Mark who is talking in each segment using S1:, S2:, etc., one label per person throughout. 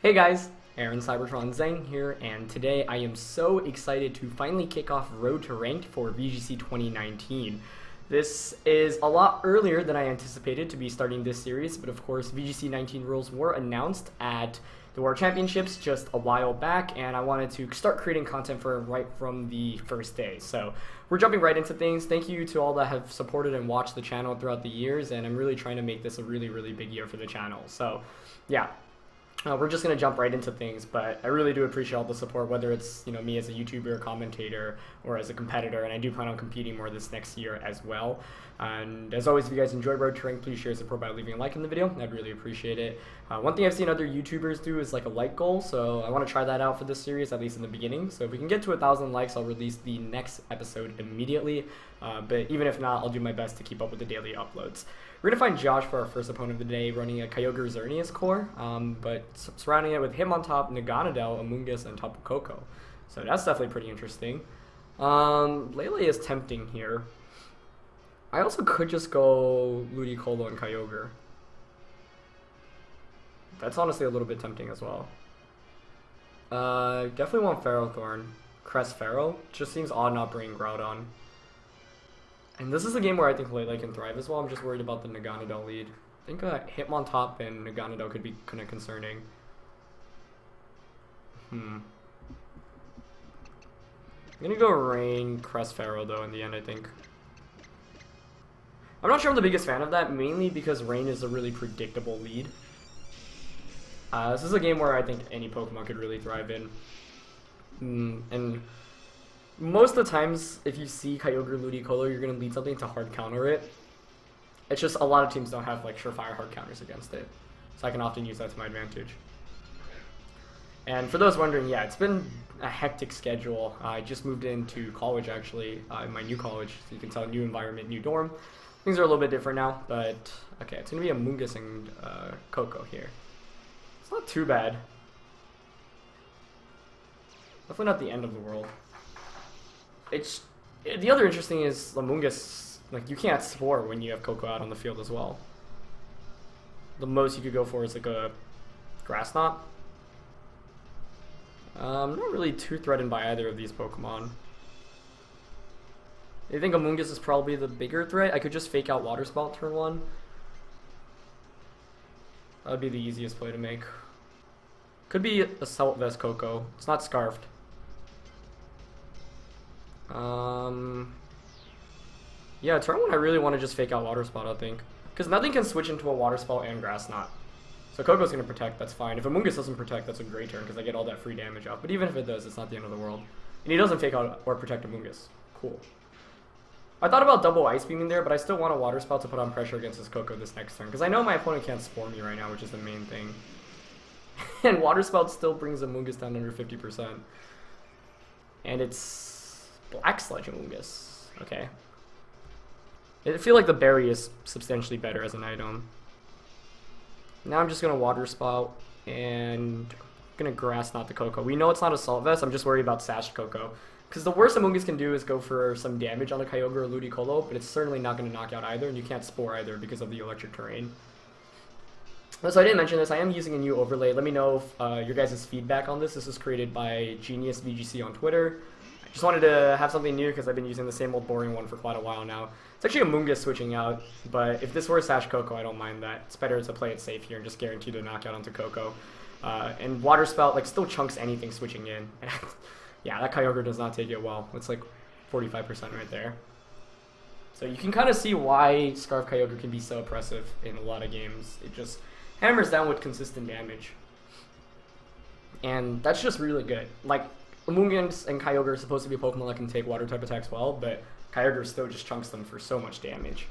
S1: Hey guys, Aaron Cybertron Zhang here, and today I am so excited to finally kick off Road to Ranked for VGC 2019. This is a lot earlier than I anticipated to be starting this series, but of course VGC 19 rules were announced at the World Championships just a while back, and I wanted to start creating content for right from the first day. So we're jumping right into things. Thank you to all that have supported and watched the channel throughout the years, and I'm really trying to make this a really big year for the channel. So yeah. We're just going to jump right into things, but I really do appreciate all the support, whether it's me as a YouTuber, commentator, or as a competitor, and I do plan on competing more this next year as well. And as always, if you guys enjoy Road to Rank, please share support by leaving a like in the video. I'd really appreciate it. One thing I've seen other YouTubers do is like a like goal, so I want to try that out for this series, at least in the beginning. So if we can get to 1,000 likes, I'll release the next episode immediately, but even if not, I'll do my best to keep up with the daily uploads. We're going to find Josh for our first opponent of the day, running a Kyogre Xerneas core, but surrounding it with him on top, Naganadel, Amoonguss, and Tapu Koko. So that's definitely pretty interesting. Lele is tempting here. I also could just go Ludicolo and Kyogre. That's honestly a little bit tempting as well. Definitely want Ferrothorn. Crest Ferro. Just seems odd not bringing Groudon. And this is a game where I think Lele can thrive as well. I'm just worried about the Naganadel lead. I think Hitmontop and Naganadel could be kind of concerning. I'm gonna go Rain, Crest Ferro though in the end, I think. I'm not sure I'm the biggest fan of that, mainly because Rain is a really predictable lead. This is a game where I think any Pokemon could really thrive in. And most of the times, if you see Kyogre Ludicolo, you're going to lead something to hard counter it. It's just a lot of teams don't have like surefire hard counters against it. So I can often use that to my advantage. And for those wondering, yeah, it's been a hectic schedule. I just moved into college actually, in my new college. So you can tell, new environment, new dorm. Things are a little bit different now, but okay, it's going to be Amoonguss and Koko here. It's not too bad. Definitely not the end of the world. It's the other interesting is Amoonguss, like you can't Spore when you have Koko out on the field as well. The most you could go for is like a Grass Knot. I'm not really too threatened by either of these Pokemon. I think Amoonguss is probably the bigger threat. I could just fake out Water Spout turn 1. That would be the easiest play to make. Could be Assault Vest Koko. It's not Scarfed. Yeah, turn 1 I really want to just fake out Water Spout, I think. Because nothing can switch into a Water Spout and Grass Knot. So Koko's going to protect, that's fine. If Amoonguss doesn't protect, that's a great turn because I get all that free damage off. But even if it does, it's not the end of the world. And he doesn't fake out or protect Amoonguss. Cool. I thought about double Ice Beaming there, but I still want a Water Spout to put on pressure against his Koko this next turn. Because I know my opponent can't Spore me right now, which is the main thing. And Water Spout still brings Amoonguss down under 50%. And it's Black Sludge Amoonguss. Okay. I feel like the berry is substantially better as an item. Now I'm just going to Water Spout and I'm going to Grass Knot the Koko. We know it's not Assault Vest, I'm just worried about Sash Koko. Because the worst Amoonguss can do is go for some damage on the Kyogre or Ludicolo, but it's certainly not going to knock out either, and you can't Spore either because of the electric terrain. So I didn't mention this, I am using a new overlay. Let me know if, your guys' feedback on this. This was created by Genius VGC on Twitter. I just wanted to have something new because I've been using the same old boring one for quite a while now. It's actually Amoonguss switching out, but if this were Sash Koko, I don't mind that. It's better to play it safe here and just guarantee to knock out onto Koko. And Water Spout like still chunks anything switching in. Yeah, that Kyogre does not take it well. It's like 45% right there. So you can kind of see why Scarf Kyogre can be so oppressive in a lot of games. It just hammers down with consistent damage. And that's just really good. Like, Amoonguss and Kyogre are supposed to be a Pokemon that can take water type attacks well, but Kyogre still just chunks them for so much damage.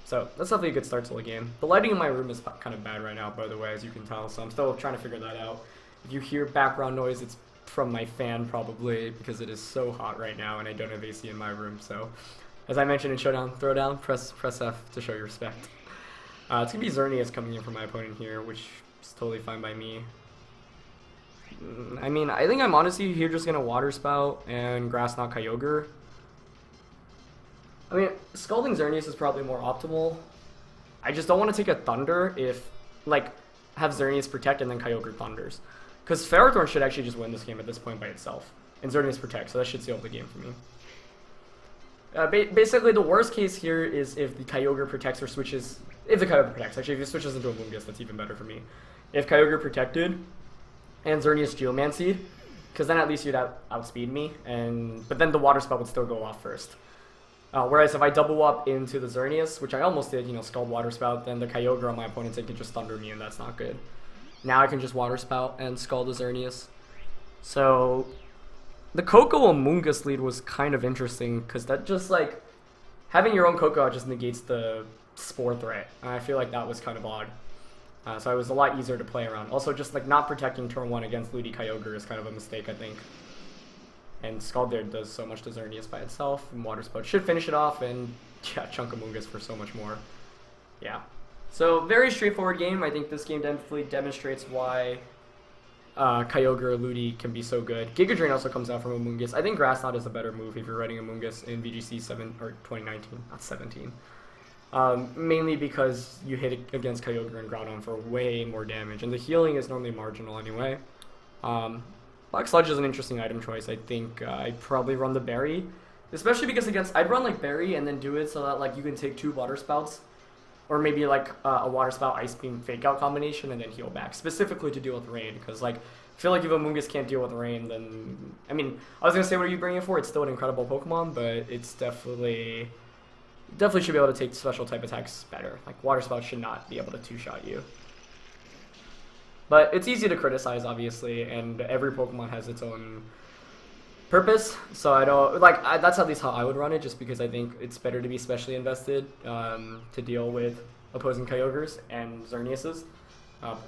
S1: So that's definitely a good start to the game. The lighting in my room is kind of bad right now, by the way, as you can tell, so I'm still trying to figure that out. If you hear background noise, it's from my fan probably, because it is so hot right now and I don't have AC in my room. So as I mentioned in Showdown Throwdown, press F to show your respect. It's going to be Xerneas coming in for my opponent here, which is totally fine by me. I mean, I think I'm honestly here just going to Water Spout and Grass Knot Kyogre. I mean, Scalding Xerneas is probably more optimal. I just don't want to take a Thunder if, like, have Xerneas protect and then Kyogre thunders. Because Ferrothorn should actually just win this game at this point by itself. And Xerneas protect, so that should seal the game for me. Basically, the worst case here is if the Kyogre protects or switches... If the Kyogre protects. Actually, if it switches into a Mungus, that's even better for me. If Kyogre protected and Xerneas Geomancied, because then at least you'd outspeed me, but then the Water Spell would still go off first. Whereas if I double up into the Xerneas, which I almost did, Scald Water Spout, then the Kyogre on my opponent's end can just Thunder me, and that's not good. Now I can just Water Spout and Scald the Xerneas. So... The Koko Amoonguss lead was kind of interesting, because that just, like, having your own Koko just negates the Spore threat, and I feel like that was kind of odd. So it was a lot easier to play around. Also, just, like, not protecting turn 1 against Ludi Kyogre is kind of a mistake, I think. And Scald there does so much to Xerneas by itself, and Water Spout should finish it off, and, yeah, Chunk Amoonguss for so much more. Yeah. So, very straightforward game. I think this game definitely demonstrates why... Kyogre or Ludi can be so good. Giga Drain also comes out from Amoonguss. I think Grass Knot is a better move if you're running Amoonguss in VGC 7 or 2019, not 17. Mainly because you hit it against Kyogre and Groudon for way more damage, and the healing is normally marginal anyway. Black Sludge is an interesting item choice. I think I'd probably run the Berry, especially because I'd run like Berry and then do it so that like you can take 2 Water Spouts. Or maybe like a Water Spout Ice Beam Fake Out combination and then heal back. Specifically to deal with rain. Because like, I feel like if Amoonguss can't deal with rain, then... I mean, I was going to say what are you bringing it for? It's still an incredible Pokemon, but it's definitely should be able to take special type attacks better. Like, Water Spout should not be able to 2-shot you. But it's easy to criticize, obviously, and every Pokemon has its own purpose, so I don't that's at least how I would run it, just because I think it's better to be specially invested to deal with opposing Kyogres and Xerneases,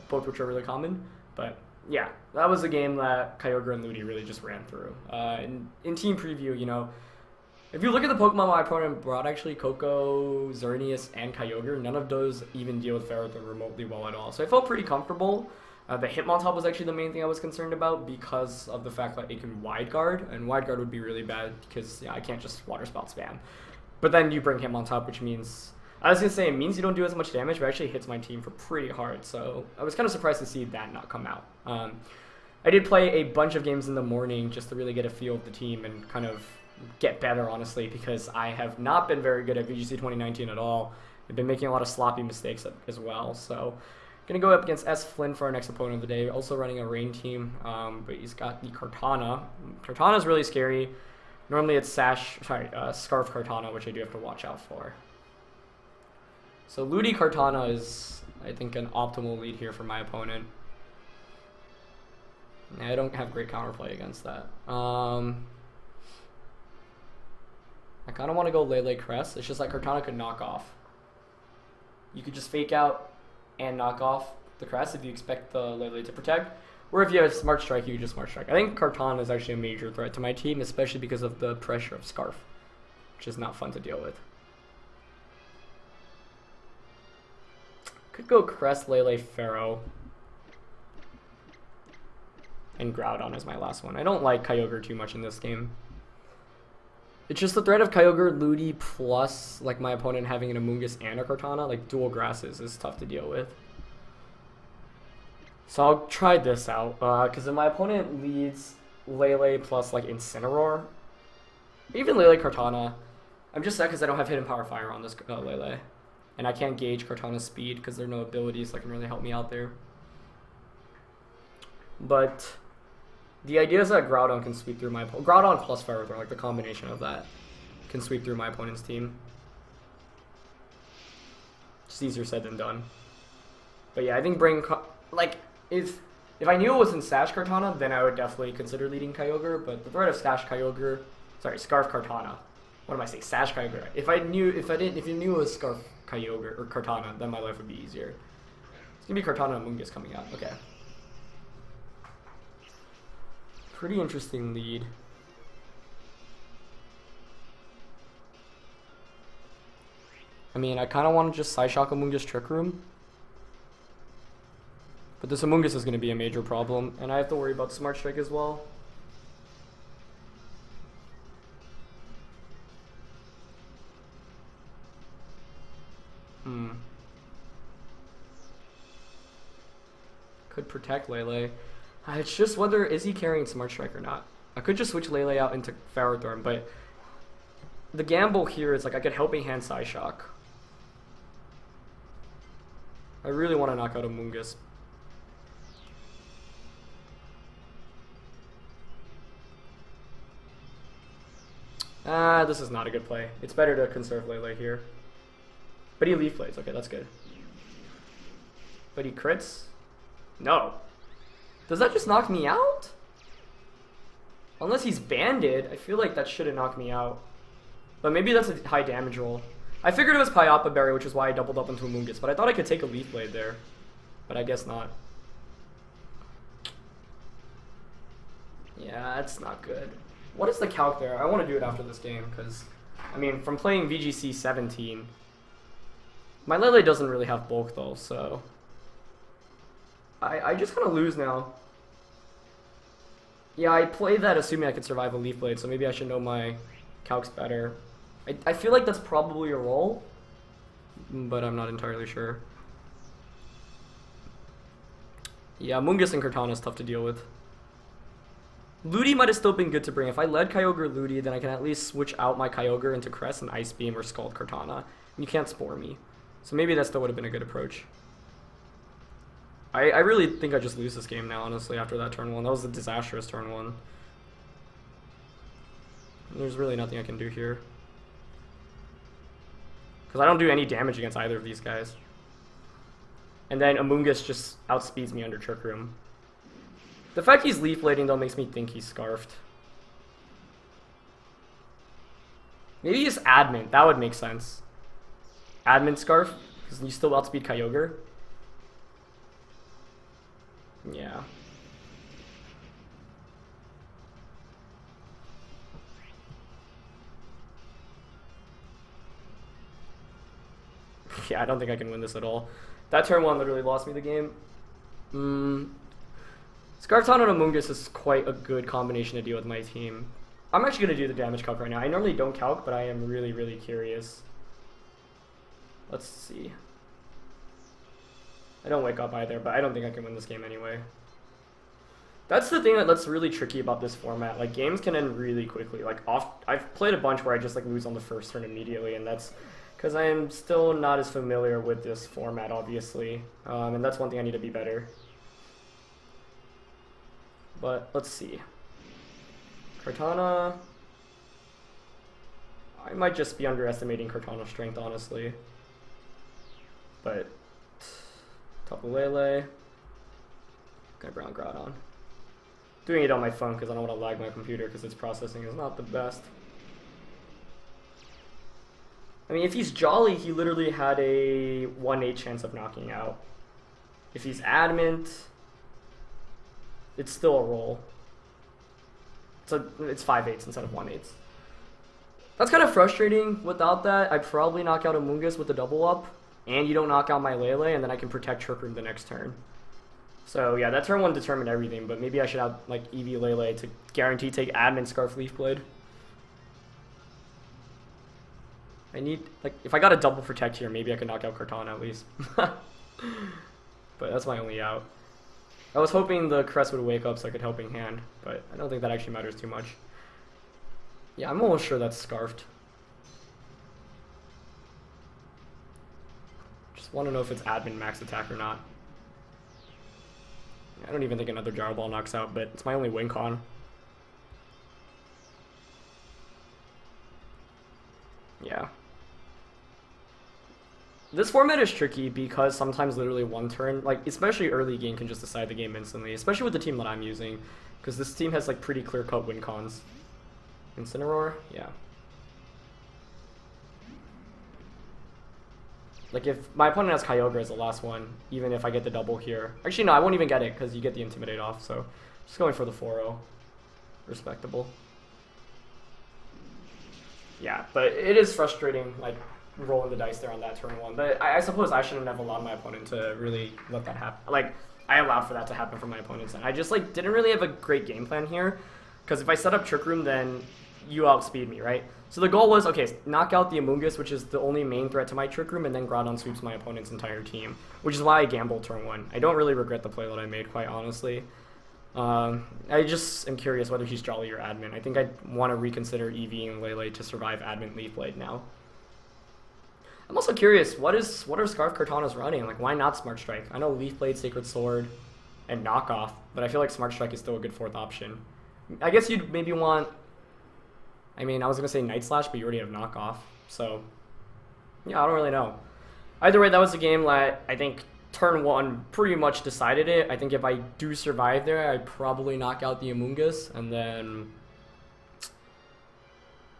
S1: both which are really common. But yeah, that was a game that Kyogre and Ludi really just ran through. In team preview, if you look at the Pokemon my opponent brought, actually Koko, Xerneas, and Kyogre, none of those even deal with Ferrothorn remotely well at all. So I felt pretty comfortable. The Hitmontop was actually the main thing I was concerned about because of the fact that it can Wide Guard, and Wide Guard would be really bad because I can't just Water Spout spam. But then you bring Hitmontop, which means, I was going to say it means you don't do as much damage, but it actually hits my team for pretty hard, so I was kind of surprised to see that not come out. I did play a bunch of games in the morning just to really get a feel of the team and kind of get better, honestly, because I have not been very good at VGC 2019 at all. I've been making a lot of sloppy mistakes as well, so... Gonna go up against S. Flynn for our next opponent of the day. Also running a rain team, but he's got the Kartana. Kartana's really scary. Normally it's Scarf Kartana, which I do have to watch out for. So Ludi Kartana is, I think, an optimal lead here for my opponent. I don't have great counterplay against that. I kind of want to go Lele Crest. It's just like Kartana could knock off. You could just fake out and knock off the Crest if you expect the Lele to protect. Or if you have Smart Strike, you can just Smart Strike. I think Kartana is actually a major threat to my team, especially because of the pressure of Scarf, which is not fun to deal with. Could go Crest, Lele, Pharaoh, and Groudon as my last one. I don't like Kyogre too much in this game. It's just the threat of Kyogre, Ludi, plus like my opponent having an Amoonguss and a Kartana, like dual grasses, is tough to deal with. So I'll try this out, because if my opponent leads Lele plus like Incineroar, even Lele Kartana, I'm just sad because I don't have Hidden Power Fire on this Lele. And I can't gauge Kartana's speed because there are no abilities that can really help me out there. But the idea is that Groudon can sweep through my opponent. Groudon plus Ferrothorn, like the combination of that, can sweep through my opponent's team. It's easier said than done. But yeah, I think if I knew it was in Sash Kartana, then I would definitely consider leading Kyogre. But the threat of Scarf Kartana. What am I saying? Sash Kyogre. If you knew it was Scarf Kyogre or Kartana, then my life would be easier. It's gonna be Kartana and Amoonguss coming out. Okay. Pretty interesting lead. I mean, I kind of want to just Psyshock Amoonguss Trick Room. But this Amoonguss is going to be a major problem, and I have to worry about Smart Strike as well. could protect Lele. It's just whether is he carrying Smart Strike or not. I could just switch Lele out into Ferrothorn, but the gamble here is like I could Helping Hand Psyshock. I really want to knock out Amoonguss. This is not a good play. It's better to conserve Lele here. But he Leaf Blades. Okay, that's good. But he crits? No. Does that just knock me out? Unless he's banded, I feel like that shouldn't knock me out. But maybe that's a high damage roll. I figured it was Pyapa Berry, which is why I doubled up into Amoonguss, but I thought I could take a Leaf Blade there. But I guess not. Yeah, that's not good. What is the calc there? I want to do it after this game, because, I mean, from playing VGC 17, my Lele doesn't really have bulk, though, so I just kind of lose now. Yeah, I played that assuming I could survive a Leaf Blade, so maybe I should know my calcs better. I feel like that's probably a roll, but I'm not entirely sure. Yeah, Amoonguss and Kartana is tough to deal with. Ludi might have still been good to bring. If I led Kyogre Ludi, then I can at least switch out my Kyogre into Crest and Ice Beam or Scald Kartana. You can't Spore me. So maybe that still would have been a good approach. I really think I just lose this game now, honestly, after that turn 1. That was a disastrous turn 1. There's really nothing I can do here. Because I don't do any damage against either of these guys. And then Amoonguss just outspeeds me under Trick Room. The fact he's Leaf Blading, though, makes me think he's Scarfed. Maybe he's Adamant. That would make sense. Adamant Scarf, because you still outspeed Kyogre. Yeah. Yeah, I don't think I can win this at all. That turn 1 literally lost me the game. Scarfton and Amoonguss is quite a good combination to deal with my team. I'm actually going to do the damage calc right now. I normally don't calc, but I am really, really curious. Let's see. I don't wake up either, but I don't think I can win this game anyway. That's the thing that's really tricky about this format. Like, games can end really quickly. Like, I've played a bunch where I just like lose on the first turn immediately, and that's because I am still not as familiar with this format, obviously. And that's one thing I need to be better. But let's see. Kartana. I might just be underestimating Kartana's strength, honestly. But Tapu Lele. Gonna Brown Groudon. Doing it on my phone because I don't want to lag my computer because its processing is not the best. I mean, if he's Jolly, he literally had a 1/8 chance of knocking out. If he's Adamant, it's still a roll. So it's 5/8 instead of 1/8. That's kind of frustrating. Without that, I'd probably knock out Amoonguss with the double up, and you don't knock out my Lele, and then I can protect Trick Room the next turn. So yeah, that turn 1 determined everything, but maybe I should have like Eevee Lele to guarantee take Adamant Scarf Leaf Blade. I need, like, if I got a double protect here, maybe I could knock out Kartana at least. But that's my only out. I was hoping the Crest would wake up so I could Helping Hand, but I don't think that actually matters too much. Yeah, I'm almost sure that's Scarfed. Just want to know if it's Admin max attack or not. I don't even think another Gyro Ball knocks out, but it's my only win con. Yeah. This format is tricky because sometimes literally one turn, like especially early game, can just decide the game instantly, especially with the team that I'm using, because this team has like pretty clear-cut win cons. Incineroar? Yeah. Like if my opponent has Kyogre as the last one, even if I get the double here. Actually no, I won't even get it because you get the Intimidate off, so just going for the 4-0. Respectable. Yeah, but it is frustrating, like, rolling the dice there on that turn 1. But I suppose I shouldn't have allowed my opponent to really let that happen. Like, I allowed for that to happen from my opponents, and I just, like, didn't really have a great game plan here. Because if I set up Trick Room, then you outspeed me, right? So the goal was, okay, knock out the Amoonguss, which is the only main threat to my Trick Room, and then Groudon sweeps my opponent's entire team, which is why I gambled turn 1. I don't really regret the play that I made, quite honestly. I just am curious whether he's Jolly or Admin. I think I'd want to reconsider EVing Lele to survive Admin Leaf Blade now. I'm also curious, what are Scarf Kartana's running? Like, why not Smart Strike? I know Leaf Blade, Sacred Sword, and Knockoff, but I feel like Smart Strike is still a good 4th option. I guess you'd maybe want... I mean, I was going to say Night Slash, but you already have Knockoff, so... Yeah, I don't really know. Either way, that was a game that I think turn 1 pretty much decided it. I think if I do survive there, I'd probably knock out the Amoonguss, and then...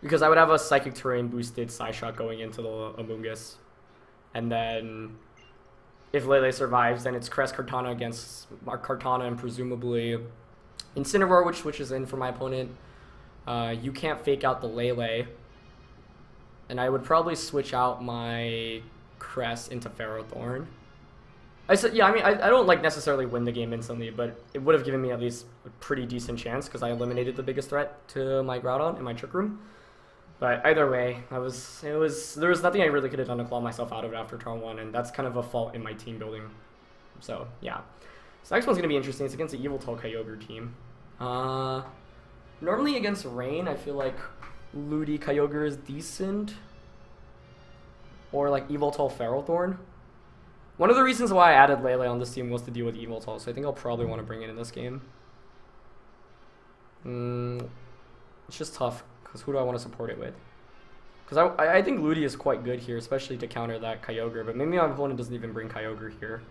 S1: Because I would have a Psychic Terrain boosted Psyshock going into the Amoonguss. And then... If Lele survives, then it's Crest Kartana against Kartana and presumably Incineroar, which switches in for my opponent. You can't fake out the Lele. And I would probably switch out my Crest into Ferrothorn. I don't like necessarily win the game instantly, but it would have given me at least a pretty decent chance because I eliminated the biggest threat to my Groudon in my Trick Room. But either way, there was nothing I really could have done to claw myself out of it after turn 1, and that's kind of a fault in my team building. So yeah, so next one's gonna be interesting. It's against the Yveltal Kyogre team. Normally against Rain, I feel like Ludi Kyogre is decent, or like Yveltal Ferrothorn. One of the reasons why I added Lele on this team was to deal with Yveltal, so I think I'll probably want to bring it in this game. It's just tough. Because who do I want to support it with? Because I think Ludi is quite good here, especially to counter that Kyogre, but maybe my opponent doesn't even bring Kyogre here.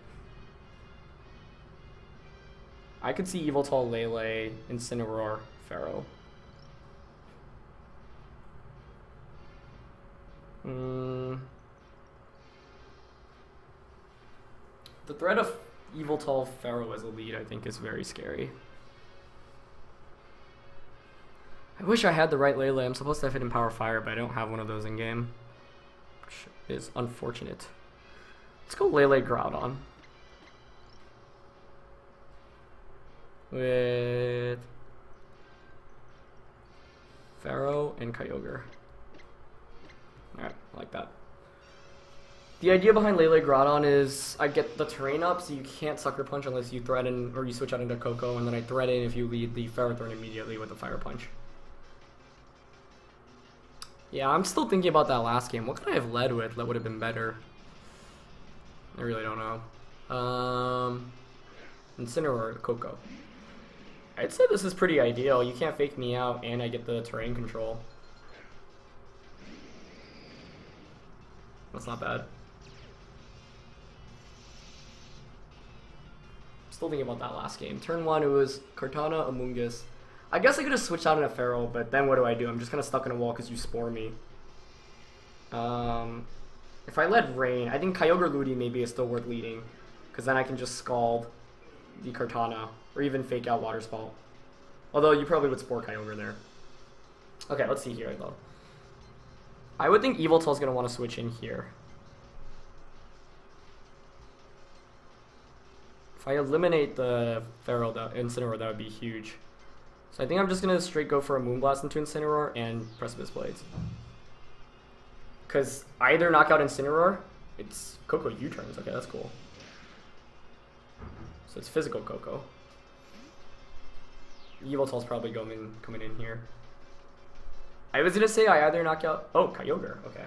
S1: I could see Yveltal, Lele, Incineroar, Pharaoh. The threat of Yveltal Pharaoh as a lead, I think, is very scary. I wish I had the right Lele. I'm supposed to have Hidden Power Fire, but I don't have one of those in game, which is unfortunate. Let's go Lele Groudon with Pharaoh and Kyogre. Alright, I like that. The idea behind Lele Groudon is I get the terrain up, so you can't Sucker Punch unless you threaten or you switch out into Coco, and then I threaten if you lead the Ferrothorn immediately with a Fire Punch. Yeah, I'm still thinking about that last game. What could I have led with that would have been better? I really don't know. Incineroar or Coco. I'd say this is pretty ideal. You can't fake me out, and I get the terrain control. That's not bad. Still thinking about that last game. Turn 1, it was Kartana, Amoonguss. I guess I could have switched out in a Feral, but then what do? I'm just kind of stuck in a wall because you Spore me. If I led Rain, I think Kyogre Ludi maybe is still worth leading, because then I can just Scald the Kartana, or even fake out Water Spout. Although you probably would Spore Kyogre there. Okay, let's see here though. I would think Yveltal is going to want to switch in here. If I eliminate the Feral Incineroar, that would be huge. So I think I'm just going to straight go for a Moonblast into Incineroar and Precipice Blades. Because either knock out Incineroar, it's Coco U-turns. Okay, that's cool. So it's physical Coco. Yveltal's probably coming in here. I was going to say I either knock out... Oh, Kyogre. Okay.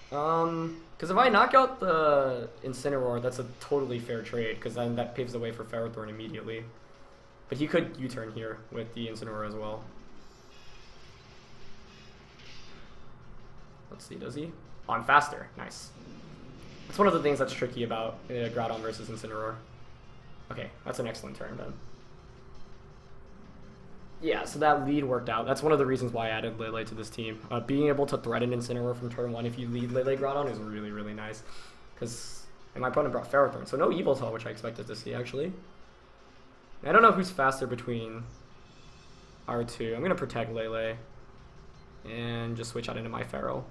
S1: Because if I knock out the Incineroar, that's a totally fair trade, because then that paves the way for Ferrothorn immediately. But he could U-turn here with the Incineroar as well. Let's see, does he? Oh, I'm faster. Nice. That's one of the things that's tricky about Groudon versus Incineroar. Okay, that's an excellent turn then. Yeah, so that lead worked out. That's one of the reasons why I added Lele to this team. Being able to threaten Incineroar from turn 1 if you lead Lele Groudon is really, really nice. Because my opponent brought Ferrothorn, so no Yveltal, which I expected to see, actually. I don't know who's faster between our two. I'm going to protect Lele and just switch out into my Pharaoh.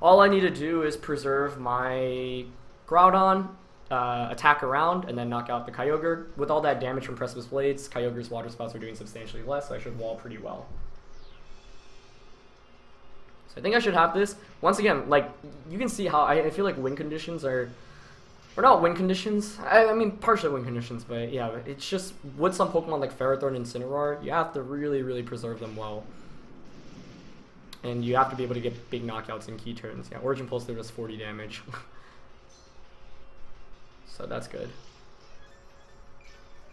S1: All I need to do is preserve my Groudon, attack around, and then knock out the Kyogre. With all that damage from Precipice Blades, Kyogre's Water Spouts are doing substantially less, so I should wall pretty well. So I think I should have this. Once again, like, you can see how I feel like win conditions are... Or not win conditions. I mean, partially win conditions, but yeah, it's just with some Pokemon like Ferrothorn and Incineroar, you have to really, really preserve them well. And you have to be able to get big knockouts in key turns. Yeah, Origin Pulse there does 40 damage. So that's good.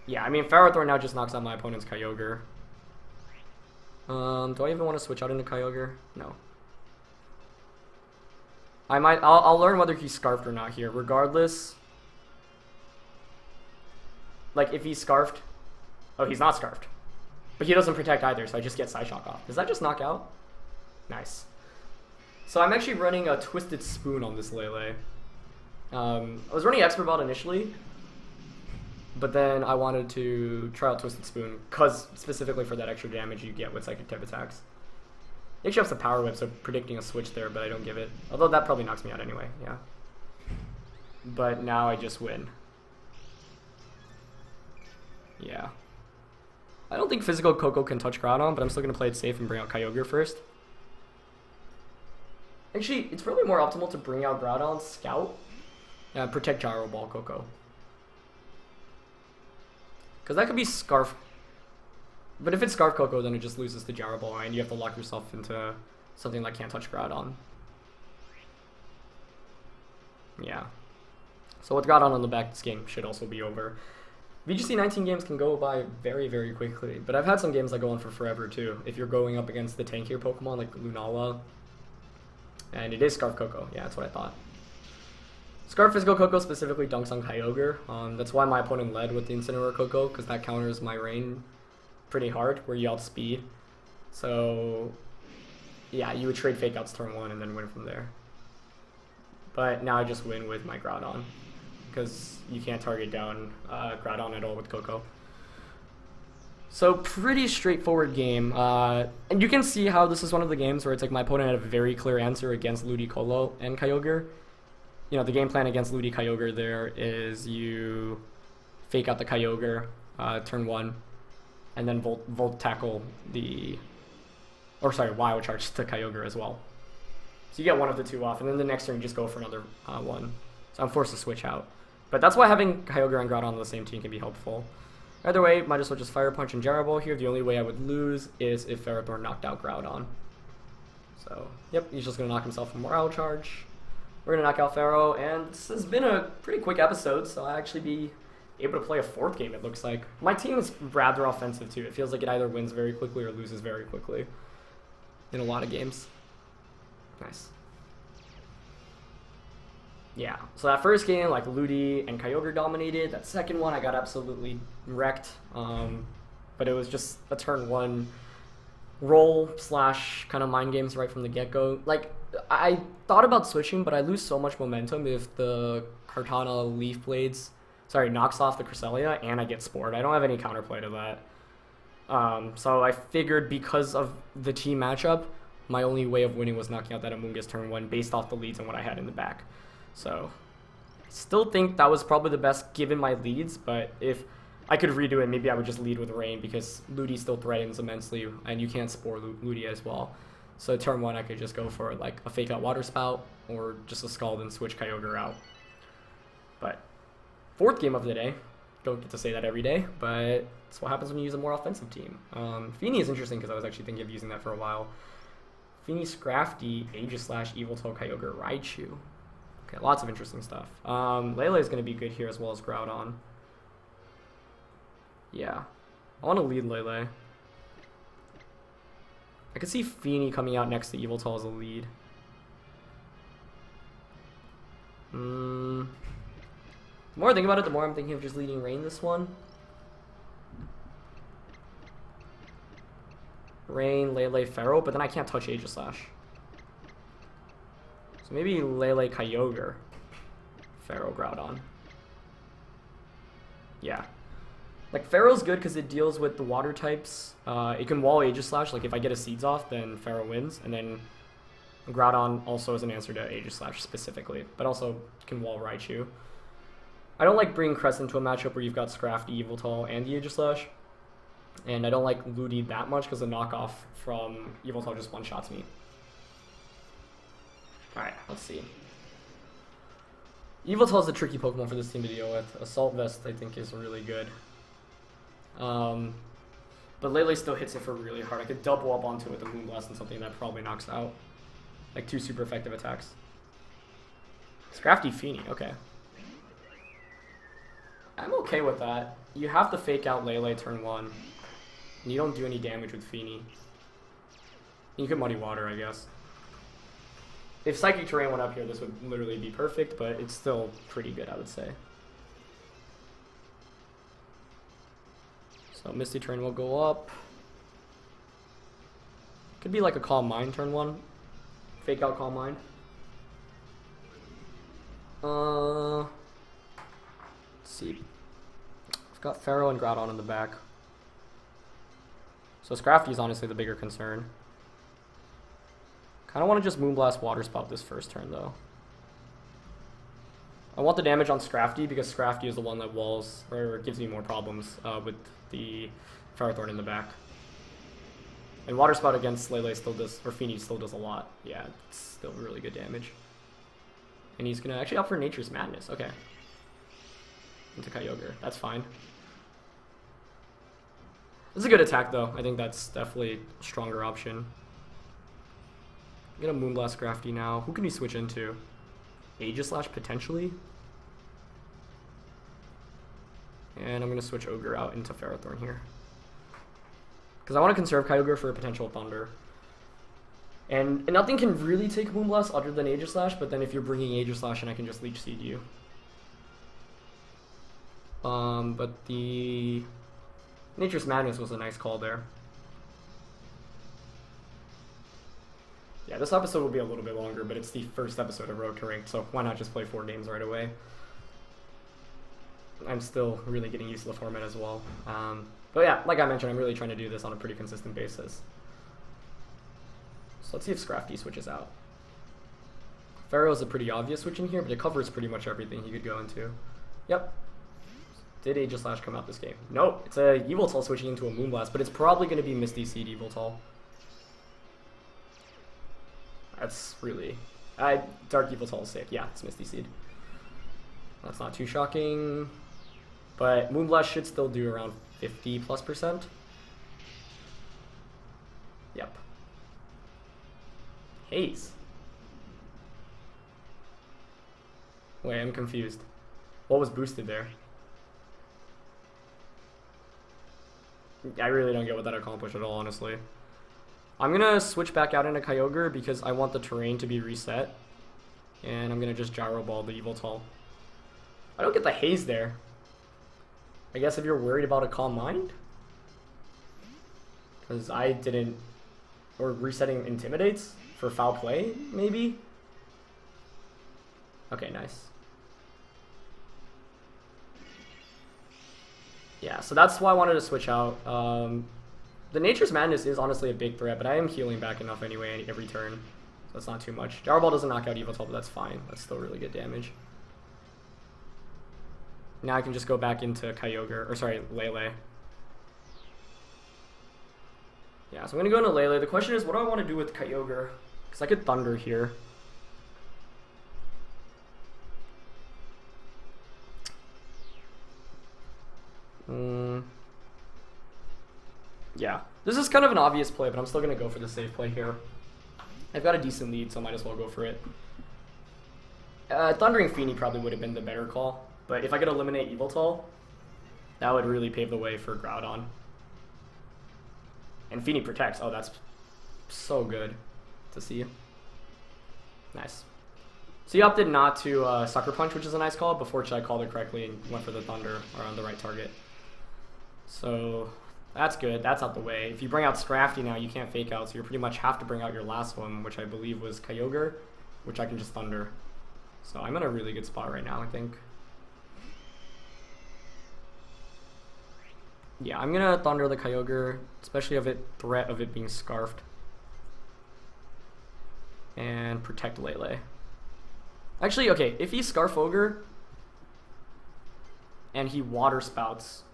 S1: Yeah, I mean, Ferrothorn now just knocks out my opponent's Kyogre. Do I even want to switch out into Kyogre? No. I'll learn whether he's Scarfed or not here. Regardless, like, if he's Scarfed... Oh, he's not Scarfed. But he doesn't protect either, so I just get Psyshock off. Does that just knock out? Nice. So I'm actually running a Twisted Spoon on this Lele. I was running Expert Belt initially, but then I wanted to try out Twisted Spoon, because specifically for that extra damage you get with Psychic type attacks. He actually has the Power Whip, so predicting a switch there, but I don't give it. Although that probably knocks me out anyway, yeah. But now I just win. Yeah. I don't think Physical Koko can touch Groudon, but I'm still going to play it safe and bring out Kyogre first. Actually, it's probably more optimal to bring out Groudon, Scout, and protect Gyro Ball Koko. Because that could be Scarf. But if it's Scarf Koko, then it just loses to Gyro Ball, and you have to lock yourself into something like Can't Touch Groudon. Yeah. So with Groudon on the back, this game should also be over. VGC 19 games can go by very, very quickly, but I've had some games that go on for forever too. If you're going up against the tankier Pokemon like Lunala, and it is Scarf Koko, yeah, that's what I thought. Scarf Physical Koko specifically dunks on Kyogre. That's why my opponent led with the Incineroar Koko, because that counters my Rain pretty hard, where you outspeed. So, yeah, you would trade Fake Outs turn 1 and then win from there. But now I just win with my Groudon, because you can't target down Groudon at all with Koko. So pretty straightforward game. And you can see how this is one of the games where it's like my opponent had a very clear answer against Ludicolo and Kyogre. You know, the game plan against Ludi Kyogre there is you fake out the Kyogre turn 1, and then Volt Tackle the... Or sorry, Wild Charge the Kyogre as well. So you get one of the two off, and then the next turn you just go for another one. So I'm forced to switch out. But that's why having Kyogre and Groudon on the same team can be helpful. Either way, might as well just Fire Punch and Gyro Ball here. The only way I would lose is if Ferrothorn knocked out Groudon. So, yep, he's just going to knock himself from Wild Charge. We're going to knock out Pharaoh, and this has been a pretty quick episode, so I'll actually be able to play a 4th game, it looks like. My team is rather offensive, too. It feels like it either wins very quickly or loses very quickly in a lot of games. Nice. Yeah, so that first game, like, Ludi and Kyogre dominated. That second one, I got absolutely wrecked, but it was just a turn 1 roll / kind of mind games right from the get-go. Like, I thought about switching, but I lose so much momentum if the Kartana Leaf Blades, knocks off the Cresselia and I get Spored. I don't have any counterplay to that. So I figured because of the team matchup, my only way of winning was knocking out that Amoonguss turn 1 based off the leads and what I had in the back. So, still think that was probably the best given my leads, but if I could redo it, maybe I would just lead with Rain because Ludi still threatens immensely, and you can't Spore Ludi as well. So turn 1, I could just go for like a Fake Out Water Spout, or just a Scald and switch Kyogre out. But 4th game of the day, don't get to say that every day, but that's what happens when you use a more offensive team. Feeny is interesting because I was actually thinking of using that for a while. Feeny, Scrafty, Aegislash, Yveltal, Kyogre, Raichu. Okay, lots of interesting stuff. Lele is going to be good here as well as Groudon. Yeah, I want to lead Lele. I could see Feeny coming out next to Yveltal as a lead. The more I think about it, the more I'm thinking of just leading Rain this one. Rain, Lele, Pharaoh, but then I can't touch Aegislash. So maybe Lele, Kyogre, Pharaoh, Groudon. Yeah. Like, Pharaoh's good because it deals with the water types. It can wall Aegislash. Like, if I get a Seeds off, then Pharaoh wins. And then Groudon also is an answer to Aegislash specifically, but also can wall Raichu. I don't like bringing Crest into a matchup where you've got Scrafty, Yveltal, and the Aegislash. And I don't like Ludi that much because the knockoff from Yveltal just one-shots me. Let's see. Yveltal is a tricky Pokemon for this team to deal with. Assault Vest, I think, is really good. But Lele still hits it for really hard. I could double up onto it with a Moonblast and something that probably knocks out. Like 2 super effective attacks. Scrafty Feeny, okay. I'm okay with that. You have to fake out Lele turn 1. And you don't do any damage with Feeny. You could Muddy Water, I guess. If Psychic Terrain went up here, this would literally be perfect, but it's still pretty good, I would say. So Misty Terrain will go up. Could be like a Calm Mind turn 1. Fake out Calm Mind. Let's see. I've got Pharaoh and Groudon in the back. So Scrafty is honestly the bigger concern. Kind of want to just Moonblast Water Spout this first turn though. I want the damage on Scrafty because Scrafty is the one that walls or gives me more problems with the Ferrothorn in the back. And Water Spout against Lele still does, or Feeny still does a lot. Yeah, it's still really good damage. And he's gonna actually opt for Nature's Madness. Okay. Into Kyogre. That's fine. This is a good attack though. I think that's definitely a stronger option. I'm gonna Moonblast Scrafty now. Who can he switch into? Aegislash potentially? And I'm gonna switch Ogre out into Ferrothorn here. Because I want to conserve Kyogre for a potential Thunder. And nothing can really take Moonblast other than Aegislash, but then if you're bringing Aegislash in, I can just Leech Seed you. But the Nature's Madness was a nice call there. Yeah, this episode will be a little bit longer, but it's the first episode of Road to Ranked, so why not just play 4 games right away? I'm still really getting used to the format as well. But yeah, like I mentioned, I'm really trying to do this on a pretty consistent basis. So let's see if Scrafty switches out. Pharaoh is a pretty obvious switch in here, but it covers pretty much everything he could go into. Yep. Did Aegislash come out this game? Nope. It's a Yveltal switching into a Moonblast, but it's probably going to be Misty Seed Yveltal. That's really... Dark Yveltal is sick. Yeah, it's Misty Seed. That's not too shocking. But Moonblast should still do around 50+%. Yep. Haze. Wait, I'm confused. What was boosted there? I really don't get what that accomplished at all, honestly. I'm gonna switch back out into Kyogre because I want the terrain to be reset. And I'm gonna just Gyro Ball the Yveltal. I don't get the Haze there. I guess if you're worried about a Calm Mind? Because I didn't... Or resetting Intimidates for Foul Play, maybe? Okay, nice. Yeah, so that's why I wanted to switch out. The Nature's Madness is honestly a big threat, but I am healing back enough anyway every turn. So that's not too much. Gyro Ball doesn't knock out Yveltal, but that's fine. That's still really good damage. Now I can just go back into Kyogre, or sorry, Lele. Yeah, so I'm going to go into Lele. The question is, what do I want to do with Kyogre? Because I could Thunder here. Yeah, this is kind of an obvious play, but I'm still going to go for the safe play here. I've got a decent lead, so I might as well go for it. Thundering Feeny probably would have been the better call, but if I could eliminate Yveltal, that would really pave the way for Groudon. And Feeny protects. Oh, that's so good to see. Nice. So he opted not to Sucker Punch, which is a nice call, but fortunately I called it correctly and went for the Thunder around the right target. So that's good. That's out the way. If you bring out Scrafty now, you can't fake out, so you pretty much have to bring out your last one, which I believe was Kyogre, which I can just Thunder. So I'm in a really good spot right now, I think. Yeah, I'm gonna Thunder the Kyogre, especially of it threat of it being Scarfed. And protect Lele. Actually, okay, if he Scarf Ogre and he Water Spouts,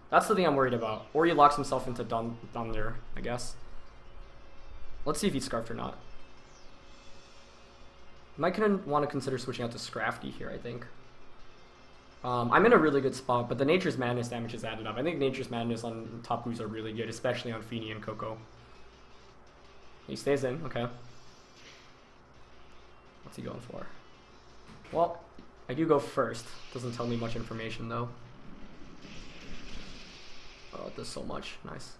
S1: that's the thing I'm worried about. Or he locks himself into Thunder, I guess. Let's see if he's Scarfed or not. Might want to consider switching out to Scrafty here, I think. I'm in a really good spot, but the Nature's Madness damage is added up. I think Nature's Madness on Tapus are really good, especially on Feeny and Coco. He stays in, okay. What's he going for? Well, I do go first. Doesn't tell me much information, though. Oh, it does so much. Nice.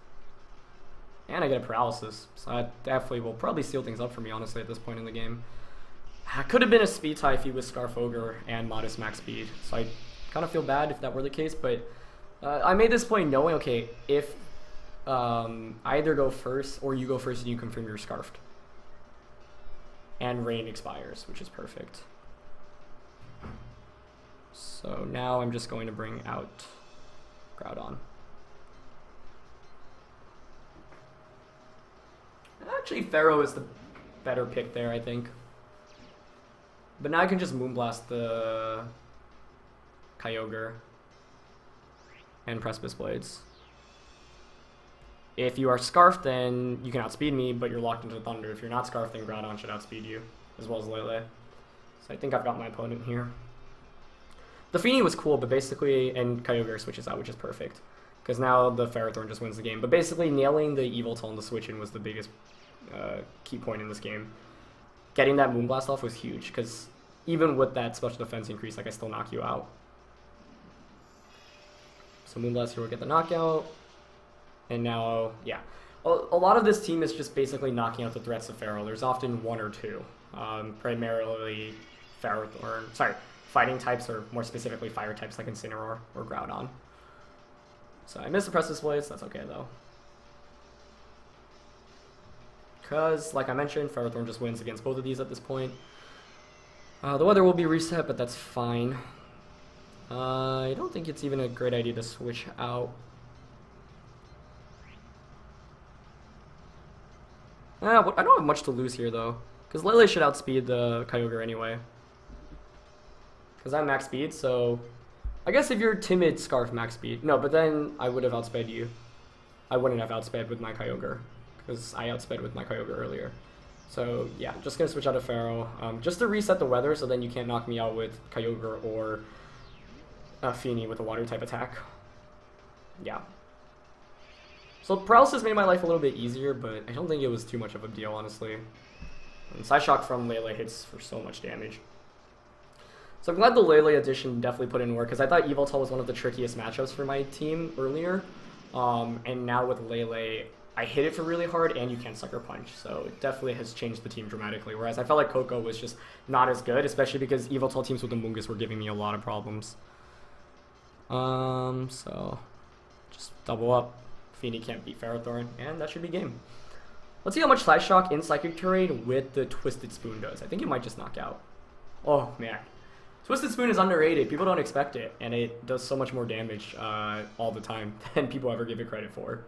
S1: And I get a paralysis, so that definitely will probably seal things up for me, honestly, at this point in the game. Could have been a speed tie if he was Scarf Ogre and modest max speed, so I kind of feel bad if that were the case, but I made this point knowing, okay, if I either go first or you go first and you confirm you're Scarfed. And Rain expires, which is perfect. So now I'm just going to bring out Groudon. Actually, Pharaoh is the better pick there, I think. But now I can just Moonblast the Kyogre and Precipice Blades. If you are Scarfed, then you can outspeed me, but you're locked into Thunder. If you're not Scarfed, then Groudon should outspeed you, as well as Lele. So I think I've got my opponent here. The Feeny was cool, but basically, and Kyogre switches out, which is perfect. Because now the Ferrothorn just wins the game. But basically, nailing the Yveltal and the switch-in was the biggest key point in this game. Getting that Moonblast off was huge, because even with that special defense increase, like, I still knock you out. So Moonblast here will get the knockout. And now, yeah. A lot of this team is just basically knocking out the threats of Pharaoh. There's often one or two. Primarily Ferrothorn, sorry, fighting types, or more specifically fire types like Incineroar or Groudon. So I missed the Precipice Blades, that's okay though. Because, like I mentioned, Ferrothorn just wins against both of these at this point. The weather will be reset, but that's fine. I don't think it's even a great idea to switch out. I don't have much to lose here though, because Lele should outspeed the Kyogre anyway. Because I'm max speed, so I guess if you're timid, Scarf max speed. No, but then I would have outsped you. I wouldn't have outsped with my Kyogre, because I outsped with my Kyogre earlier. So yeah, just gonna switch out to Pharaoh, just to reset the weather, so then you can't knock me out with Kyogre or Feeny with a water type attack. Yeah. So paralysis made my life a little bit easier, but I don't think it was too much of a deal, honestly. And Psyshock from Lele hits for so much damage. So I'm glad the Lele addition definitely put in work, because I thought Yveltal was one of the trickiest matchups for my team earlier. And now with Lele, I hit it for really hard, and you can't Sucker Punch. So it definitely has changed the team dramatically, whereas I felt like Coco was just not as good, especially because Yveltal teams with the Mungus were giving me a lot of problems. So just double up. Feeny can't beat Ferrothorn, and that should be game. Let's see how much Psyshock in Psychic Terrain with the Twisted Spoon does. I think it might just knock out. Oh, man. Twisted Spoon is underrated. People don't expect it, and it does so much more damage all the time than people ever give it credit for.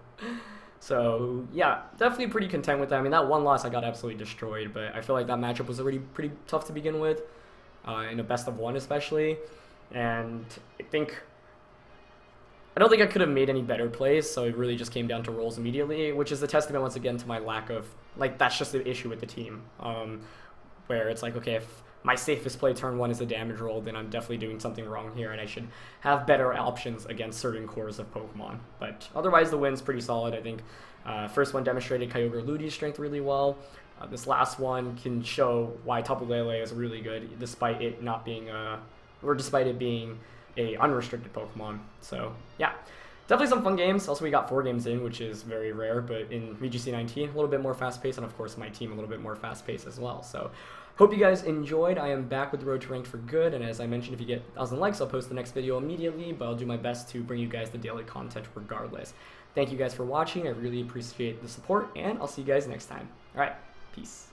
S1: So, yeah, definitely pretty content with that. I mean, that one loss I got absolutely destroyed, but I feel like that matchup was already pretty tough to begin with, in a best of one especially. And I don't think I could have made any better plays, so it really just came down to rolls immediately, which is a testament once again to my lack of, like, that's just the issue with the team, where it's like, okay, if my safest play turn one is a damage roll, then I'm definitely doing something wrong here, and I should have better options against certain cores of Pokemon. But otherwise, the win's pretty solid, I think. First one demonstrated Kyogre Ludi's strength really well. This last one can show why Tapu Lele is really good, despite it not being, despite it being a unrestricted Pokemon. So yeah, definitely some fun games. Also, we got 4 games in, which is very rare, but in VGC 19 a little bit more fast paced, and of course my team a little bit more fast paced as well. So hope you guys enjoyed. I am back with the road to ranked for good, and as I mentioned, if you get 1,000 likes, I'll post the next video immediately, but I'll do my best to bring you guys the daily content regardless. Thank you guys for watching. I really appreciate the support, and I'll see you guys next time. All right, peace.